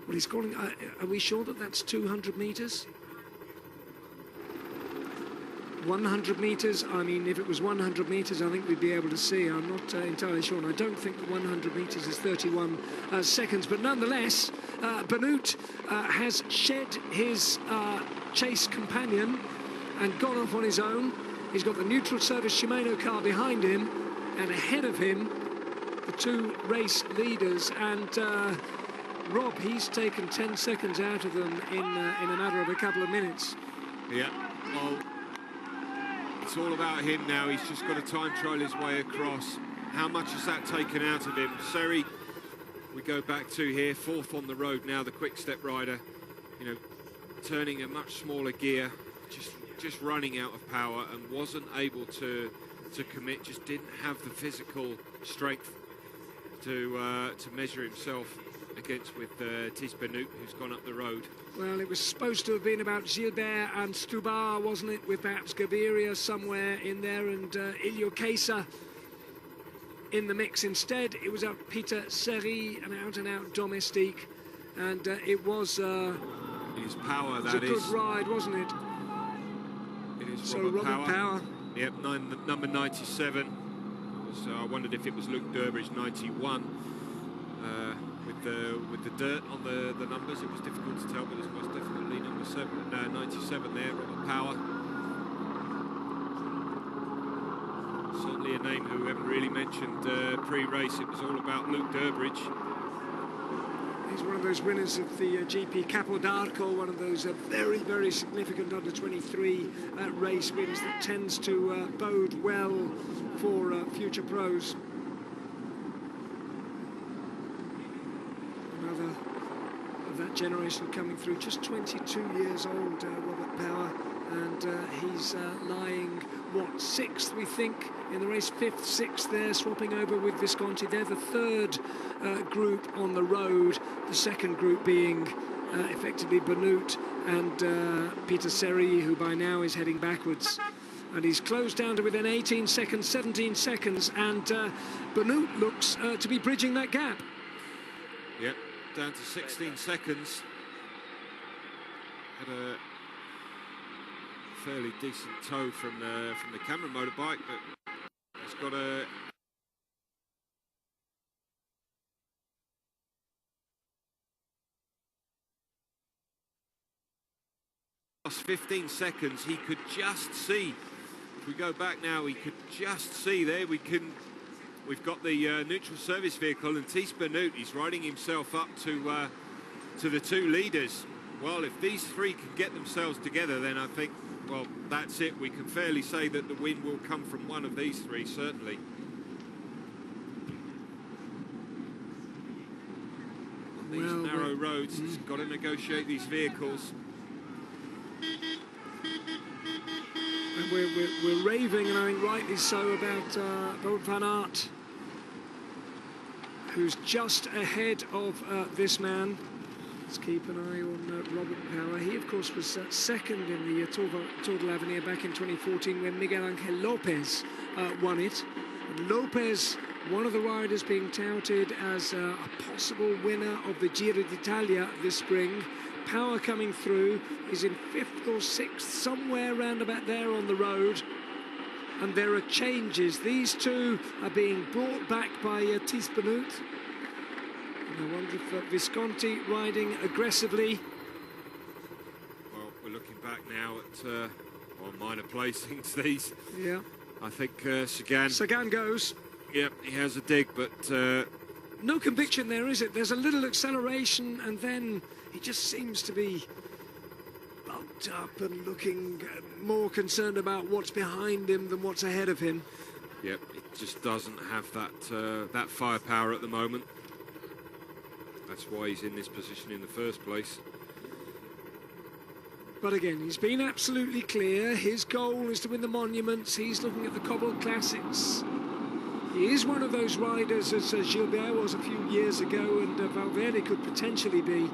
Well, he's calling. Are we sure that that's 200 metres? 100 metres, I mean, if it was 100 metres, I think we'd be able to see. I'm not entirely sure, and I don't think that 100 metres is 31 seconds. But nonetheless, BENOOT has shed his chase companion and gone off on his own. He's got the neutral service Shimano car behind him, and ahead of him, the 2 race leaders. And Rob, he's taken 10 seconds out of them in a matter of a couple of minutes. Yeah, well, it's all about him now. He's just got to time trial his way across. How much has that taken out of him? Seri, we go back to here, 4th on the road now, the quick-step rider, you know, turning a much smaller gear, just running out of power, and wasn't able to commit, just didn't have the physical strength to measure himself against with Tiesj, who's gone up the road. Well, it was supposed to have been about Gilbert and Stubar, wasn't it, with perhaps Gaviria somewhere in there, and Ilio Kesa in the mix. Instead, it was Peter Seri, an out-and-out domestique, and it was his power, that a good ride, wasn't it? It is so Robert Power. Yep, number 97. I wondered if it was Luke Durbridge, 91. With the dirt on the numbers, it was difficult to tell, but it was definitely number 97 there, Robert Power. Certainly a name who we haven't really mentioned pre-race. It was all about Luke Durbridge. He's one of those winners of the GP Capo d'Arco, one of those very, very significant under-23 race wins that tends to bode well for future pros. Another of that generation coming through, just 22 years old, Robert Power, and he's lying, what, 6th, we think, in the race, 5th, 6th there, swapping over with Visconti. They're the third group on the road, the second group being effectively BENOOT and Peter Seri, who by now is heading backwards. And he's closed down to within 18 seconds, 17 seconds, and BENOOT looks to be bridging that gap. Yep, down to 16 seconds. Had a fairly decent tow from the Cameron motorbike, but he's got a... Last 15 seconds, he could just see. If we go back now, he could just see there. We've got the neutral service vehicle, and Tiesj BENOOT, he's riding himself up to the two leaders. Well, if these three can get themselves together, then I think, well, that's it. We can fairly say that the win will come from one of these three, certainly. On these narrow roads, he's got to negotiate these vehicles. And we're raving, and I think rightly so, about Wout van Aert, who's just ahead of this man. Let's keep an eye on Robert Power. He, of course, was second in the Tour de l'Avenir back in 2014 when Miguel Angel Lopez won it. And Lopez, one of the riders being touted as a possible winner of the Giro d'Italia this spring. Power coming through, is in 5th or 6th, somewhere around about there on the road. And there are changes. These two are being brought back by Tiesj BENOOT. I wonder if Visconti riding aggressively. Well, we're looking back now at minor placings. These. Yeah. I think Sagan. Sagan goes. Yep, he has a dig, but no conviction there, is it? There's a little acceleration, and then he just seems to be bumped up and looking more concerned about what's behind him than what's ahead of him. Yep, it just doesn't have that firepower at the moment. That's why he's in this position in the first place. But again, he's been absolutely clear. His goal is to win the monuments. He's looking at the Cobble Classics. He is one of those riders, as Gilbert was a few years ago, and Valverde could potentially be,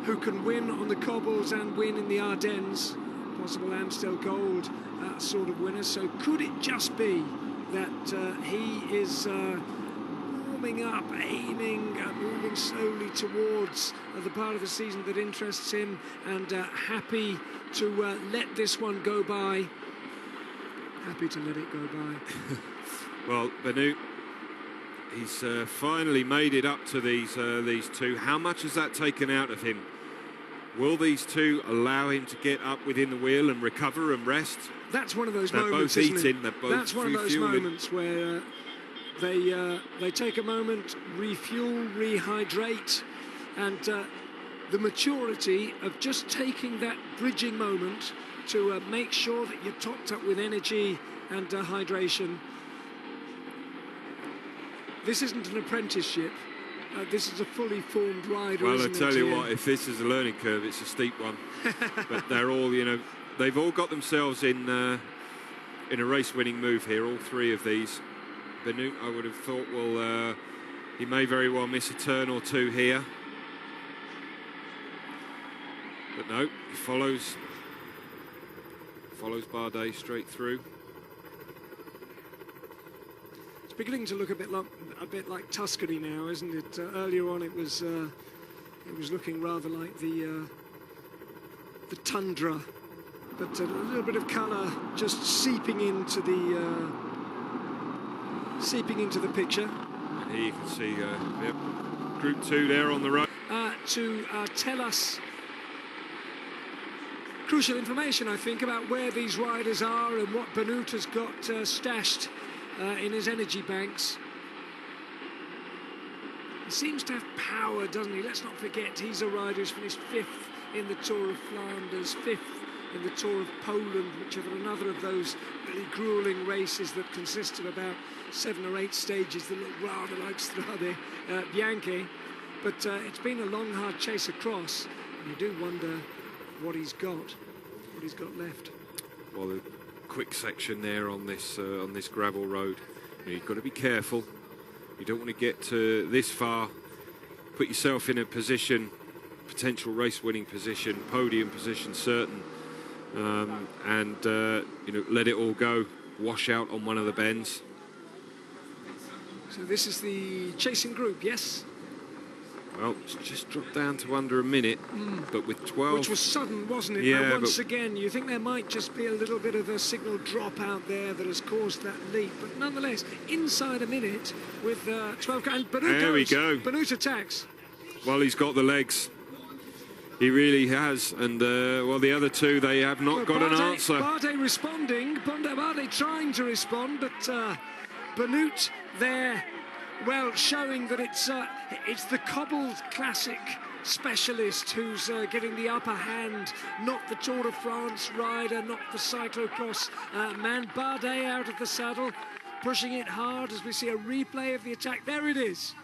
who can win on the cobbles and win in the Ardennes. Possible Amstel Gold sort of winner. So could it just be that he is warming up, aiming, moving slowly towards the part of the season that interests him, and happy to let this one go by? Happy to let it go by. Well, BENOOT, he's finally made it up to these two. How much has that taken out of him? Will these two allow him to get up within the wheel and recover and rest? That's one of those they're moments, both isn't eating, it? they're both That's one of those refueling. moments where they take a moment, refuel, rehydrate, and the maturity of just taking that bridging moment to make sure that you're topped up with energy and hydration. This isn't an apprenticeship. This is a fully formed rider. Well, I isn't tell it? you what, if this is a learning curve, it's a steep one. But they're all, you know, they've all got themselves in a race-winning move here. All three of these. BENOOT, I would have thought, will He may very well miss a turn or two here. But no, he follows BARDET straight through. It's beginning to look a bit like Tuscany now, isn't it? Earlier on, it was looking rather like the tundra, but a little bit of colour just seeping into the picture. And here you can see yep, Group 2 there on the road. To tell us crucial information, I think, about where these riders are and what BENOOT has got stashed in his energy banks. He seems to have power, doesn't he? Let's not forget, he's a rider who's finished 5th in the Tour of Flanders, 5th in the Tour of Poland, which are another of those really grueling races that consist of about 7 or 8 stages that look rather like Strade Bianche. But it's been a long, hard chase across, and you do wonder what he's got left. Well, the quick section there on this gravel road. You've got to be careful. You don't want to get this far, put yourself in a position, potential race-winning position, podium position certain, and you know, let it all go, wash out on one of the bends. So this is the chasing group, yes? Well, it's just dropped down to under a minute, but with 12... Which was sudden, wasn't it? Yeah, once again, you think there might just be a little bit of a signal drop out there that has caused that leap. But nonetheless, inside a minute with 12... And BENOOT there we go. BENOOT attacks. Well, he's got the legs. He really has. And, well, the other two, they have not got an answer. BARDET responding. BARDET trying to respond, but BENOOT there... Well, showing that it's the cobbled classic specialist who's getting the upper hand, not the Tour de France rider, not the cyclocross man. BARDET out of the saddle, pushing it hard as we see a replay of the attack. There it is.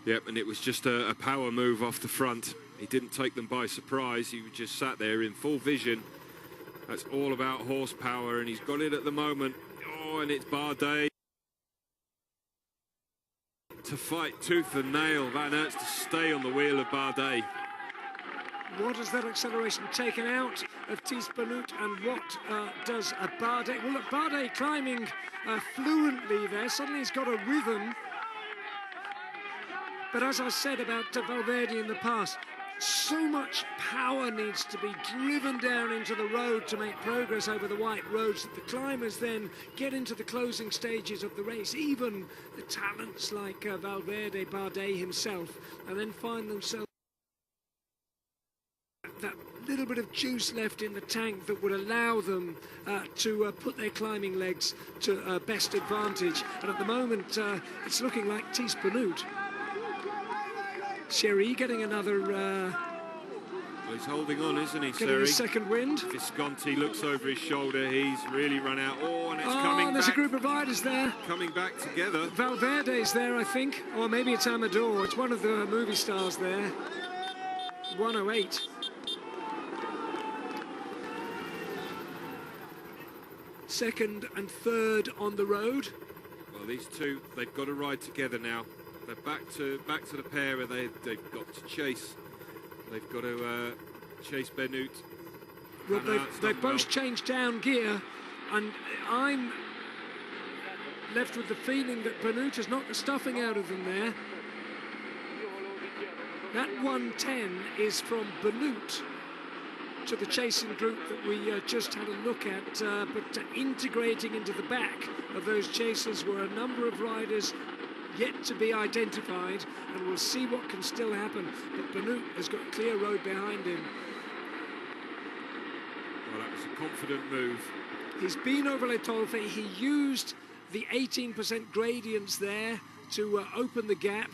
Yep, and it was just a power move off the front. He didn't take them by surprise. He just sat there in full vision. That's all about horsepower, and he's got it at the moment. Oh, and it's BARDET to fight tooth and nail. Van Aert's to stay on the wheel of BARDET. What has that acceleration taken out of Tiesj, BENOOT, and what does BARDET? Well, look, BARDET climbing fluently there. Suddenly he's got a rhythm. But as I said about Valverde in the past, so much power needs to be driven down into the road to make progress over the white roads that the climbers then get into the closing stages of the race, even the talents like Valverde, BARDET himself, and then find themselves that little bit of juice left in the tank that would allow them to put their climbing legs to best advantage. And at the moment, it's looking like Tiesj, BENOOT. Sherry getting another... Well, he's holding on, isn't he, Getting a second wind. Visconti looks over his shoulder. He's really run out. Oh, and it's coming back. There's a group of riders there. Coming back together. Valverde's there, I think. Or maybe it's Amador. It's one of the movie stars there. 108. Second and third on the road. Well, these two, they've got to ride together now. They're back to the pair where they've got to chase. They've got to chase BENOOT. Well, they've both changed down gear, and I'm left with the feeling that BENOOT has knocked the stuffing out of them there. That 110 is from BENOOT to the chasing group that we just had a look at, but integrating into the back of those chasers were a number of riders yet to be identified, and we'll see what can still happen. But BENOOT has got a clear road behind him. Well, that was a confident move. He's been over Le Tolfe. He used the 18% gradients there to open the gap.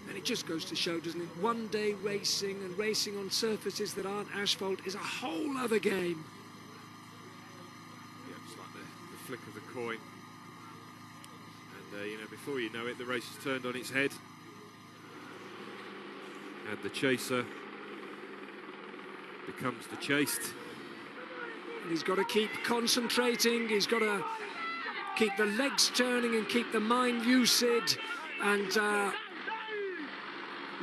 And it just goes to show, doesn't it? One-day racing and racing on surfaces that aren't asphalt is a whole other game. Yeah, it's like the flick of the coin. You know, before you know it, the race has turned on its head, and the chaser becomes the chased. And he's got to keep concentrating. He's got to keep the legs turning and keep the mind lucid and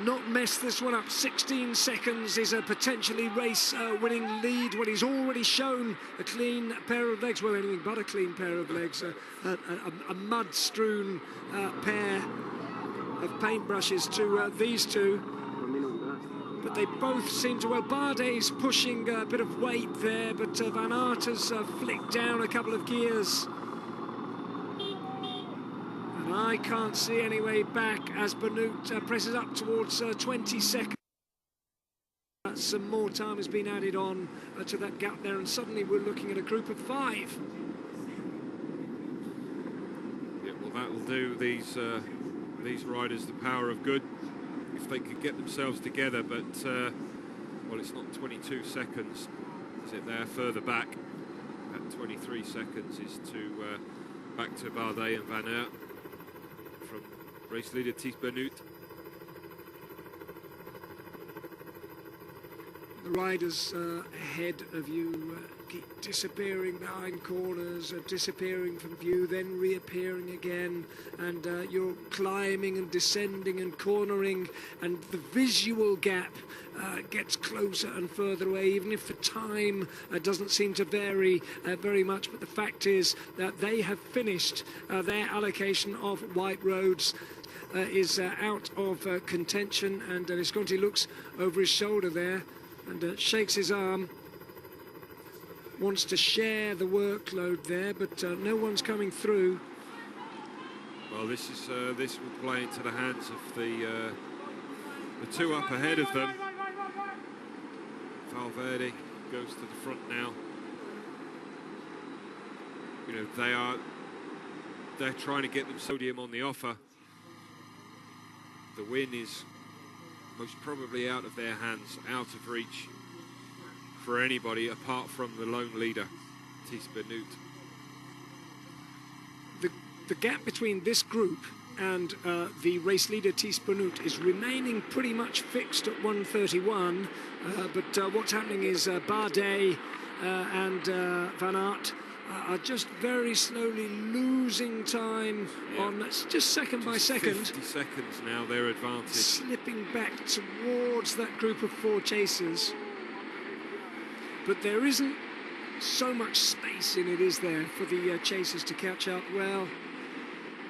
not mess this one up. 16 seconds is a potentially race-winning lead when he's already shown a clean pair of legs. Well, anything but a clean pair of legs. A mud-strewn pair of paintbrushes to these two. But they both seem to, well, Bardet's pushing a bit of weight there, but Van Aert has flicked down a couple of gears. And I can't see any way back as BENOOT presses up towards 20 seconds. Some more time has been added on to that gap there, and suddenly we're looking at a group of 5. Yeah, well, that'll do these riders the power of good if they could get themselves together, but well, it's not 22 seconds, is it? There further back at 23 seconds is to back to Bardet and Van Aert from race leader Tiesj BENOOT. The riders ahead of you keep disappearing behind corners, disappearing from view, then reappearing again, and you're climbing and descending and cornering, and the visual gap gets closer and further away, even if the time doesn't seem to vary very much. But the fact is that they have finished their allocation of white roads. Is out of contention, and Visconti looks over his shoulder there and shakes his arm, wants to share the workload there, but no one's coming through. Well, this will play into the hands of the two up ahead of them. Valverde goes to the front now. You know, they're trying to get them sodium on the offer. The win is most probably out of their hands, out of reach for anybody apart from the lone leader, Tiesj BENOOT. The gap between this group and the race leader Tiesj BENOOT is remaining pretty much fixed at 1:31, but what's happening is Bardet and Van Aert are just very slowly losing time on just second by second. 50 seconds now, their advantage. Slipping back towards that group of 4 chasers. But there isn't so much space in it, is there, for the chasers to catch up? Well,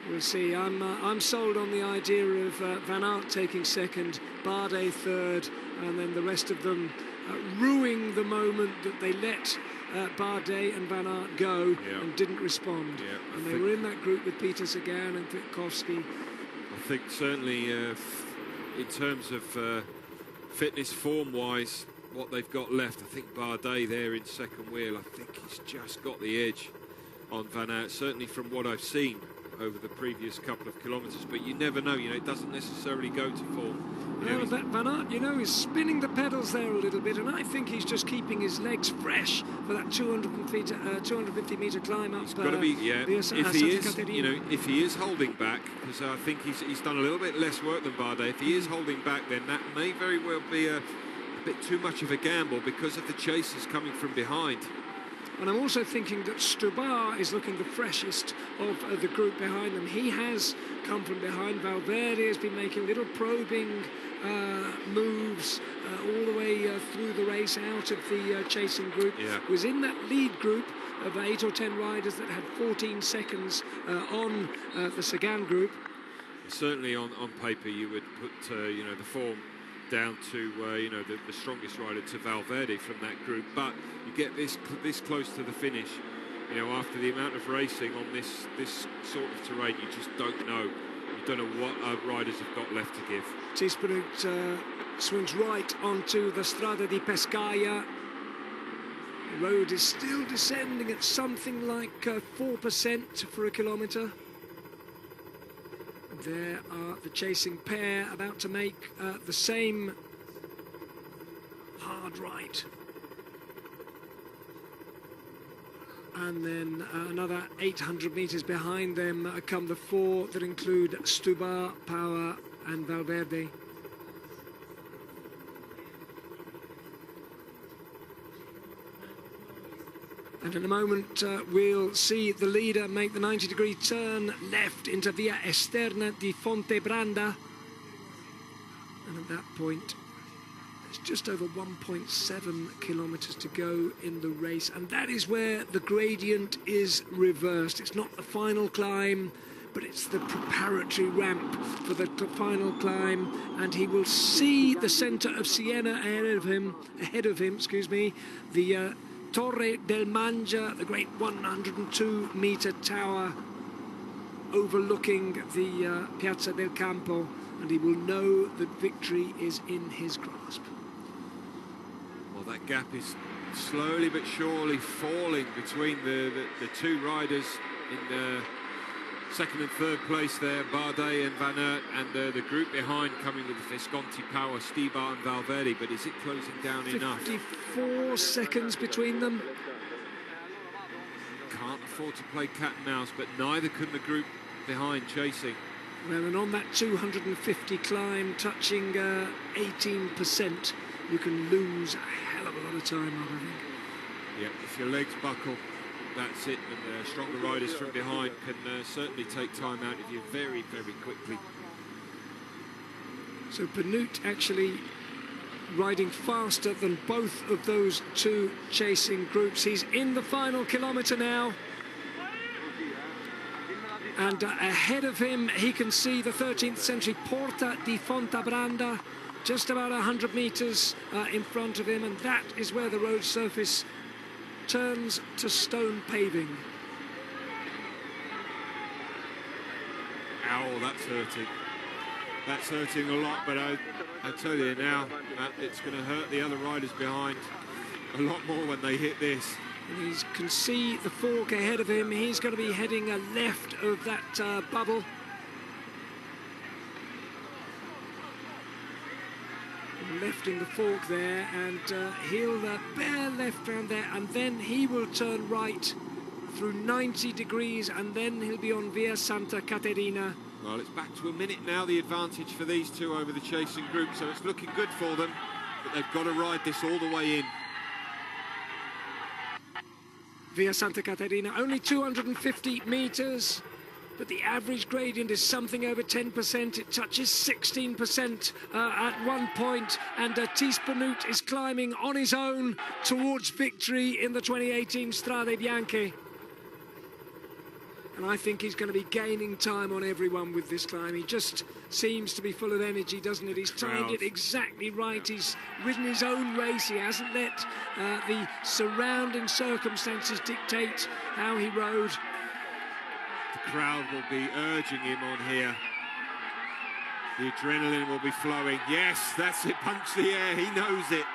we'll see. I'm sold on the idea of Van Aert taking second, Bardet third, and then the rest of them ruining the moment that they let Bardet and Van Aert go and didn't respond. And they were in that group with Peter Sagan and Kwiatkowski. I think certainly in terms of fitness form-wise, what they've got left, I think Bardet there in second wheel, I think he's just got the edge on Van Aert, certainly from what I've seen over the previous couple of kilometres, but you never know, it doesn't necessarily go to form. Well, Van Aert, is spinning the pedals there a little bit, and I think he's just keeping his legs fresh for that 250-metre climb up. He's got to be, if he is holding back, because I think he's done a little bit less work than Bardet. If he is holding back, then that may very well be a bit too much of a gamble because of the chasers coming from behind. And I'm also thinking that Strade is looking the freshest of the group behind them. He has come from behind. Valverde has been making little probing moves all the way through the race out of the chasing group. Was in that lead group of 8 or 10 riders that had 14 seconds on the Sagan group. Certainly on paper you would put the form down to the strongest rider, to Valverde from that group, but you get this close to the finish, after the amount of racing on this sort of terrain, you just don't know. You don't know what riders have got left to give. Tiesj BENOOT swings right onto the Strade di Pescaia. The road is still descending at something like 4% for a kilometre. There are the chasing pair about to make the same hard right. And then another 800 metres behind them come the 4 that include Strade, Power and Valverde. And in a moment, we'll see the leader make the 90-degree turn left into Via Esterna di Fontebranda. And at that point, there's just over 1.7 kilometers to go in the race. And that is where the gradient is reversed. It's not the final climb, but it's the preparatory ramp for the final climb. And he will see the centre of Siena ahead of him, the Torre del Mangia, the great 102-metre tower overlooking the Piazza del Campo, and he will know that victory is in his grasp. Well, that gap is slowly but surely falling between the two riders in second and third place there, BARDET and Van Aert, and the group behind coming with the Visconti power, Stibar and Valverde. But is it closing down enough? 54 seconds between them. Can't afford to play cat and mouse, but neither can the group behind chasing. Well, and on that 250 climb, touching 18%, you can lose a hell of a lot of time, I think. Yeah, if your legs buckle, that's it, and stronger riders from behind can certainly take time out of you very, very quickly. So BENOOT actually riding faster than both of those two chasing groups. He's in the final kilometre now. And ahead of him, he can see the 13th century Porta di Fontabranda, just about 100 metres in front of him, and that is where the road surface turns to stone paving. Ow, that's hurting. That's hurting a lot, but I tell you now, it's going to hurt the other riders behind a lot more when they hit this. And he can see the fork ahead of him. He's going to be heading left of that bubble. Lefting the fork there, and he'll bear left round there, and then he will turn right through 90 degrees, and then he'll be on Via Santa Caterina. Well, it's back to a minute now, the advantage for these two over the chasing group, so it's looking good for them, but they've got to ride this all the way in. Via Santa Caterina, only 250 metres, but the average gradient is something over 10%. It touches 16% at one point, and Tiesj is climbing on his own towards victory in the 2018 Strade Bianche. And I think he's going to be gaining time on everyone with this climb. He just seems to be full of energy, doesn't it? He's timed it exactly right. He's ridden his own race. He hasn't let the surrounding circumstances dictate how he rode. The crowd will be urging him on here. The adrenaline will be flowing. Yes, that's it, punch the air, he knows it.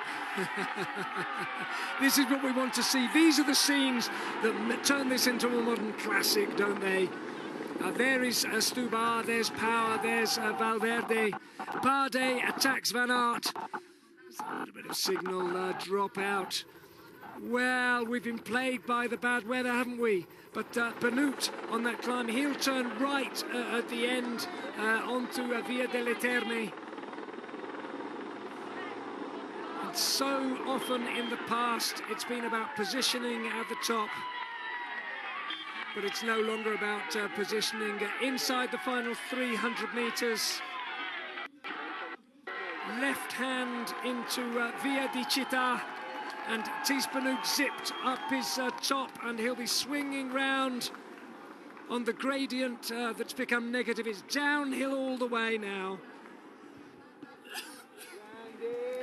This is what we want to see. These are the scenes that turn this into a modern classic, don't they? There is Stubar, there's Power, there's Valverde. BARDET attacks Van Aert. There's a little bit of signal drop out. Well, we've been plagued by the bad weather, haven't we? But BENOOT on that climb, he'll turn right at the end onto Via delle Terme. And so often in the past, it's been about positioning at the top. But it's no longer about positioning inside the final 300 metres. Left hand into Via di Città. And Tiesj zipped up his top, and he'll be swinging round on the gradient that's become negative. It's downhill all the way now.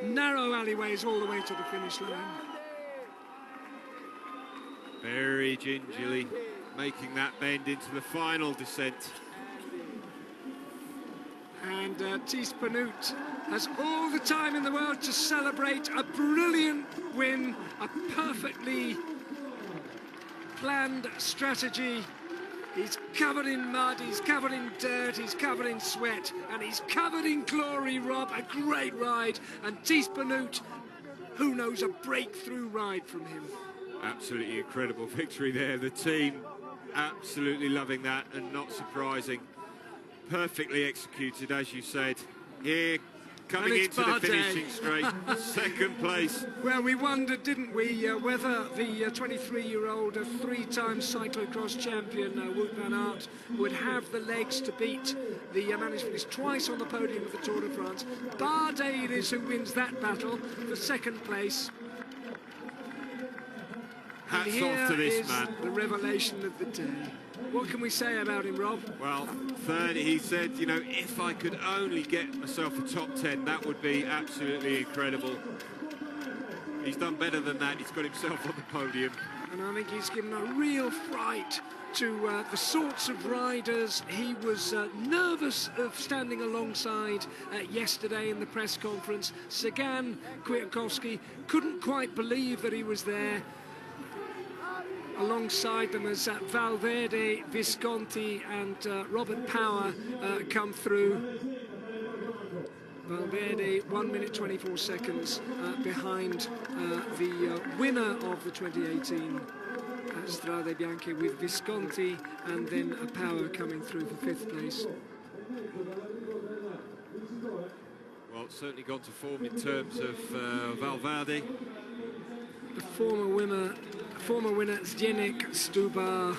Narrow alleyways all the way to the finish line. Very gingerly making that bend into the final descent. And Tiesj has all the time in the world to celebrate a brilliant win, a perfectly planned strategy. He's covered in mud, he's covered in dirt, he's covered in sweat, and he's covered in glory, Rob. A great ride, and Tiesj, who knows, a breakthrough ride from him. Absolutely incredible victory there. The team absolutely loving that, and not surprising. Perfectly executed, as you said. Here coming into the finishing straight, second place. Well, we wondered, didn't we, whether the 23-year-old, three-time cyclocross champion Wout van Aert would have the legs to beat the man who's finished twice on the podium of the Tour de France. BARDET it is who wins that battle for second place. Hats off to this man. The revelation of the day. What can we say about him, Rob? Well, third, he said, you know, if I could only get myself a top 10, that would be absolutely incredible. He's done better than that. He's got himself on the podium. And I think he's given a real fright to the sorts of riders he was nervous of standing alongside yesterday in the press conference. Sagan, Kwiatkowski couldn't quite believe that he was there. Alongside them as Valverde, Visconti and Robert Power come through. Valverde 1 minute 24 seconds behind the winner of the 2018 Strade Bianche, with Visconti and then Power coming through for fifth place. Well, it's certainly gone to form in terms of Valverde. The former winner Zdeněk Stubar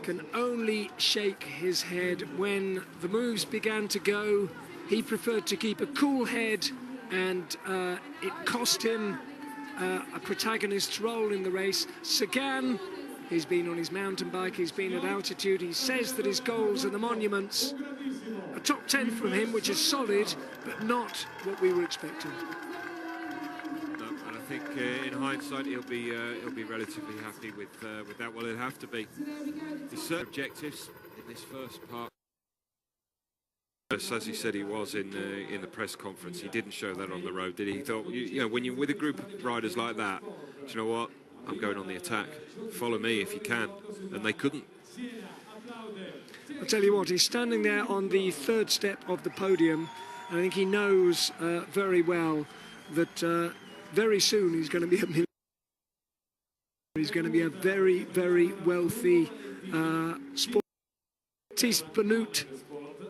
can only shake his head. When the moves began to go, he preferred to keep a cool head, and it cost him a protagonist's role in the race. Sagan, he's been on his mountain bike, he's been at altitude, he says that his goals are the monuments. A top 10 from him, which is solid, but not what we were expecting. I think in hindsight he'll be relatively happy with that. Well, it'll have to be. His certain objectives in this first part, as he said he was in the press conference, he didn't show that on the road, did he? He thought, you know, when you're with a group of riders like that, do you know what? I'm going on the attack. Follow me if you can, and they couldn't. I'll tell you what, he's standing there on the third step of the podium, and I think he knows very well that. Very soon he's going to be a millionaire. He's going to be a very, very wealthy sport. Tiesj BENOOT,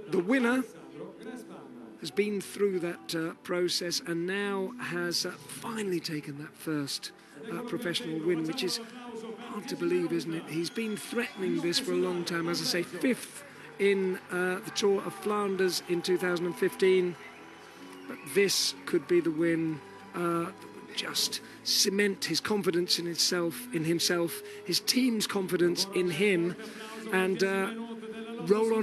the winner, has been through that process and now has finally taken that first professional win, which is hard to believe, isn't it? He's been threatening this for a long time. As I say, fifth in the Tour of Flanders in 2015. But this could be the win. Just cement his confidence in himself, his team's confidence in him, and roll on.